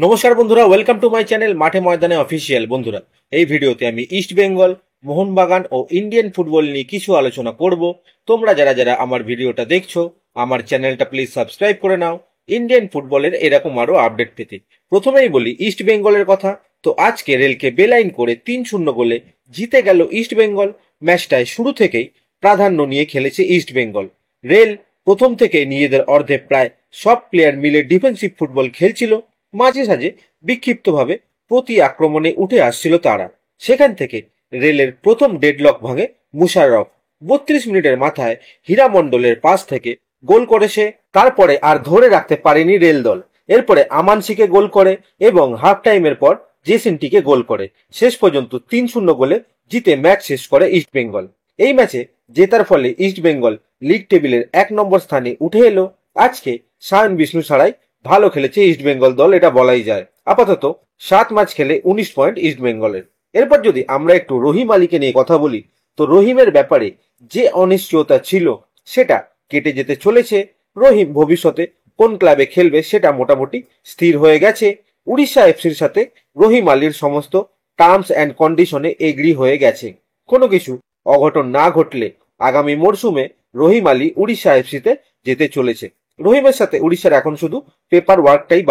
নমস্কার বন্ধুরা, welcome to my channel মাঠে ময়দানে অফিসিয়াল। বন্ধুরা, এই ভিডিওতে আমি ইস্ট বেঙ্গল, মোহনবাগান ও ইন্ডিয়ান ফুটবল নিয়ে কিছু আলোচনা করব। তোমরা যারা যারা আমার ভিডিওটা দেখছো, আমার চ্যানেলটা প্লিজ সাবস্ক্রাইব করে নাও ইন্ডিয়ান ফুটবলের এরকম আরো আপডেট পেতে। প্রথমেই বলি ইস্ট বেঙ্গলের কথা। তো আজকে রেলকে বেলাইন করে 3-0 গোলে জিতে গেল ইস্ট বেঙ্গল। ম্যাচটায় শুরু থেকেই প্রাধান্য নিয়ে খেলেছে ইস্ট বেঙ্গল। রেল প্রথম থেকে নিজেদের অর্ধে প্রায় সব প্লেয়ার মিলে ডিফেন্সিভ ফুটবল খেলছিল। মাঝে সাঝে বিক্ষিপ্তভাবে প্রতি আক্রমণে উঠে আসছিল তারা। সেখান থেকে রেলের প্রথম ডেডলক ভাঙে মুশাররফ। 32 মিনিটের মাথায় হীরা মণ্ডলের পাস থেকে গোল করেছে। তারপরে আর ধরে রাখতে পারেনি রেল দল। এরপরে আমানসিকে গোল করে এবং হাফ টাইমের পর জেসিনটিকে গোল করে শেষ পর্যন্ত 3-0 গোলে জিতে ম্যাচ শেষ করে ইস্ট বেঙ্গল। এই ম্যাচে জেতার ফলে ইস্ট বেঙ্গল লিগ টেবিলের 1 নম্বর স্থানে উঠে এলো। আজকে সায়ন বিষ্ণু ছাড়াই ভালো খেলেছে ইস্ট বেঙ্গল দল, এটা বলাই যায়। আপাতত 7 ম্যাচ খেলে 19 পয়েন্ট ইস্ট বেঙ্গলের। এরপর যদি আমরা একটু রহিম আলীকে নিয়ে কথা বলি, তো রহিমের ব্যাপারে যে অনিশ্চয়তা ছিল সেটা কেটে যেতে চলেছে। রহিম ভবিষ্যতে কোন ক্লাবে খেলবে সেটা মোটামুটি স্থির হয়ে গেছে। উড়িষ্যা এফসির সাথে রহিম আলীর সমস্ত টার্মস অ্যান্ড কন্ডিশনে এগ্রি হয়ে গেছে। কোনো কিছু অঘটন না ঘটলে আগামী মরশুমে রহিম আলী উড়িষ্যা এফসিতে যেতে চলেছে। রহিমের সাথে উড়িষ্যার এখন শুধু পেপার ওয়ার্কটাই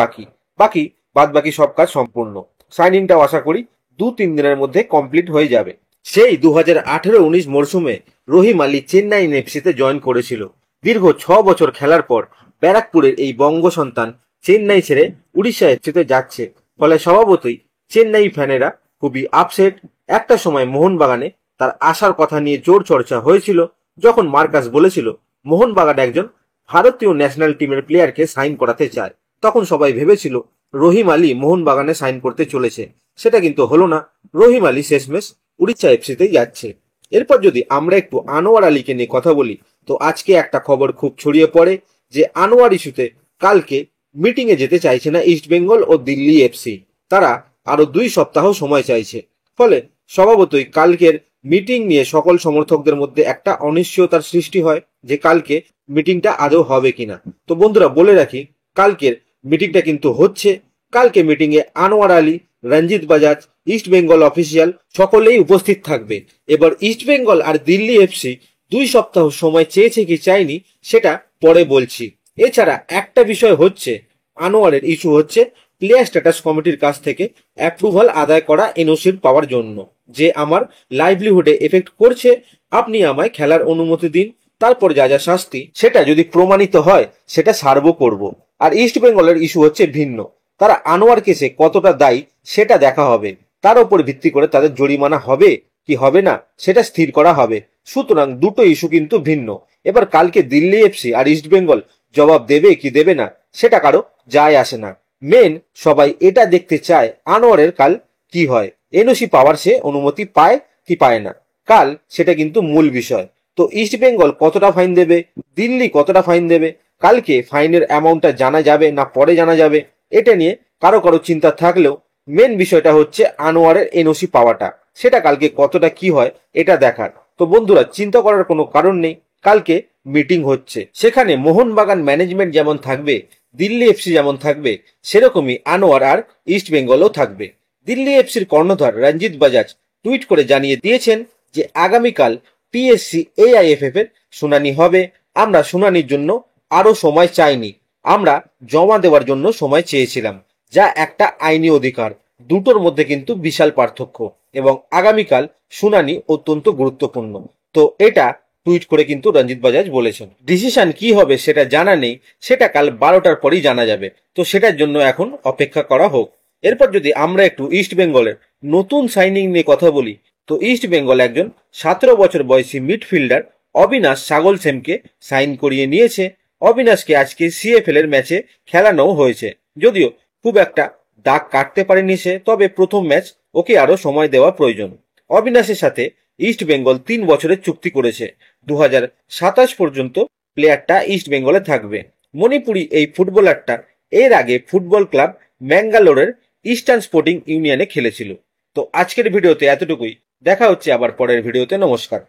বাকি বাদ বাকি সব কাজ সম্পূর্ণ। সাইনিংটাও আশা করি 2-3 দিনের মধ্যে কমপ্লিট হয়ে যাবে। সেই 2018-19 মরশুমে রহিম আলী চেন্নাই এফসিতে জয়েন করেছিল। দীর্ঘ 6 বছর খেলার পর ব্যারাকপুরের এই বঙ্গ সন্তান চেন্নাই ছেড়ে উড়িষ্যা এফসিতে যাচ্ছে। ফলে স্বভাবতই চেন্নাই ফ্যানেরা খুবই আপসেট। একটা সময় মোহনবাগানে তার আসার কথা নিয়ে জোর চর্চা হয়েছিল, যখন মার্কাস বলেছিল মোহনবাগান একজন ভারতীয় ন্যাশনাল টিমের প্লেয়ারকে সাইন করাতে চায়। তখন সবাই ভেবেছিল রহিম আলী মোহনবাগানে সাইন করতে চলেছে। সেটা কিন্তু হলো না। রহিম আলী শেষমেশ উড়িষ্যা এফসিতেই যাচ্ছে। এরপর যদি আমরা একটু আনোয়ার আলীকে নিয়ে কথা বলি, তো আজকে একটা খবর খুব ছড়িয়ে পড়ে যে আনোয়ার ইস্যুতে কালকে মিটিং এ যেতে চাইছে না ইস্ট বেঙ্গল ও দিল্লি এফসি। তারা আরো 2 সপ্তাহ সময় চাইছে। ফলে স্বভাবতই কালকের মিটিং নিয়ে সকল সমর্থকদের মধ্যে একটা অনিশ্চয়তার সৃষ্টি হয় যে কালকে মিটিংটা আদৌ হবে কিনা। তো বন্ধুরা বলে রাখি, কালকের মিটিংটা কিন্তু হচ্ছে। কালকে মিটিং এ আনোয়ার আলী, রঞ্জিত বাজাজ, ইস্ট বেঙ্গল অফিসিয়াল সকলেই উপস্থিত থাকবে। এবার ইস্ট বেঙ্গল আর দিল্লি এফসি 2 সপ্তাহ সময় চেয়েছে কি চাইনি সেটা পরে বলছি। এছাড়া একটা বিষয় হচ্ছে, আনোয়ারের ইস্যু হচ্ছে প্লেয়ার স্ট্যাটাস কমিটির কাছ থেকে অ্যাপ্রুভাল আদায় করা এনওসির পাওয়ার জন্য, যে আমার লাইভলিহুডে এফেক্ট করছে, আপনি আমায় খেলার অনুমতি দিন, তারপর যা যা শাস্তি সেটা যদি প্রমাণিত হয় সেটা সার্ভ করব। আর ইস্ট বেঙ্গলের ইস্যু হচ্ছে ভিন্ন। তারা আনোয়ার কেসে কতটা দায়ী সেটা দেখা হবে, তার উপর ভিত্তি করে তাদের জরিমানা হবে কি হবে না সেটা স্থির করা হবে। সুতরাং দুটো ইস্যু কিন্তু ভিন্ন। এবার কালকে দিল্লি এফসি আর ইস্ট বেঙ্গল জবাব দেবে কি দেবে না সেটা কারো যায় আসে না। মেন সবাই এটা দেখতে চায় আনোয়ারের কাল কি হয়, এনওসি পাওয়ার সে অনুমতি পায় কি পায় না, কাল সেটা কিন্তু মূল বিষয়। তো ইস্ট বেঙ্গল কতটা ফাইন দেবে, দিল্লি কতটা ফাইন দেবে, কালকে ফাইনের অ্যামাউন্টটা জানা যাবে না পরে জানা যাবে, এটা নিয়ে কারো কারো চিন্তা থাকলেও মেন বিষয়টা হচ্ছে আনোয়ারের এনওসি পাওয়াটা। সেটা কালকে কতটা কি হয় এটা দেখার। তো বন্ধুরা, চিন্তা করার কোনো কারণ নেই। কালকে মিটিং হচ্ছে, সেখানে মোহনবাগান ম্যানেজমেন্ট যেমন থাকবে, দিল্লি এফসি যেমন থাকবে, সেরকমই আনোয়ার আর ইস্ট বেঙ্গলও থাকবে। দিল্লি এফসির কর্ণধার রঞ্জিত বাজাজ টুইট করে জানিয়ে দিয়েছেন যে আগামীকাল পিএসসি এআইএফএফ এর শুনানি হবে। আমরা শুনানির জন্য আরো সময় চাইনি, আমরা জমা দেওয়ার জন্য সময় চেয়েছিলাম, যা একটা আইনি অধিকার। দুটোর মধ্যে কিন্তু বিশাল পার্থক্য এবং আগামীকাল শুনানি অত্যন্ত গুরুত্বপূর্ণ। তো এটা টুইট করে কিন্তু রঞ্জিত বাজাজ বলেছেন। ডিসিশন কি হবে সেটা জানা নেই, সেটা কাল 12টার পরেই জানা যাবে। তো সেটার জন্য এখন অপেক্ষা করা হোক। এরপর যদি আমরা একটু ইস্ট বেঙ্গলের নতুন সাইনিং নিয়ে কথা বলি, তো ইস্ট বেঙ্গল একজন 17 বছর বয়সী মিডফিল্ডার অবিনাশ সাগল সেমকে সাইন করিয়ে নিয়েছে। অবিনাশকে আজকে সিএফএল এর ম্যাচে খেলানো হয়েছে, যদিও খুব একটা দাগ কাটতে পারেনি সে, তবে প্রথম ম্যাচ, ওকে আরো সময় দেওয়া প্রয়োজন। অবিনাশের সাথে ইস্ট বেঙ্গল 3 বছরের চুক্তি করেছে। 2027 পর্যন্ত প্লেয়ারটা ইস্ট বেঙ্গলে থাকবে। মণিপুরি এই ফুটবলারটা এর আগে ফুটবল ক্লাব ম্যাঙ্গালোরের ইস্টার্ন স্পোর্টিং ইউনিয়নে খেলেছিল। তো আজকের ভিডিওতে এতটুকুই, দেখা হচ্ছে আবার পরের ভিডিওতে। নমস্কার।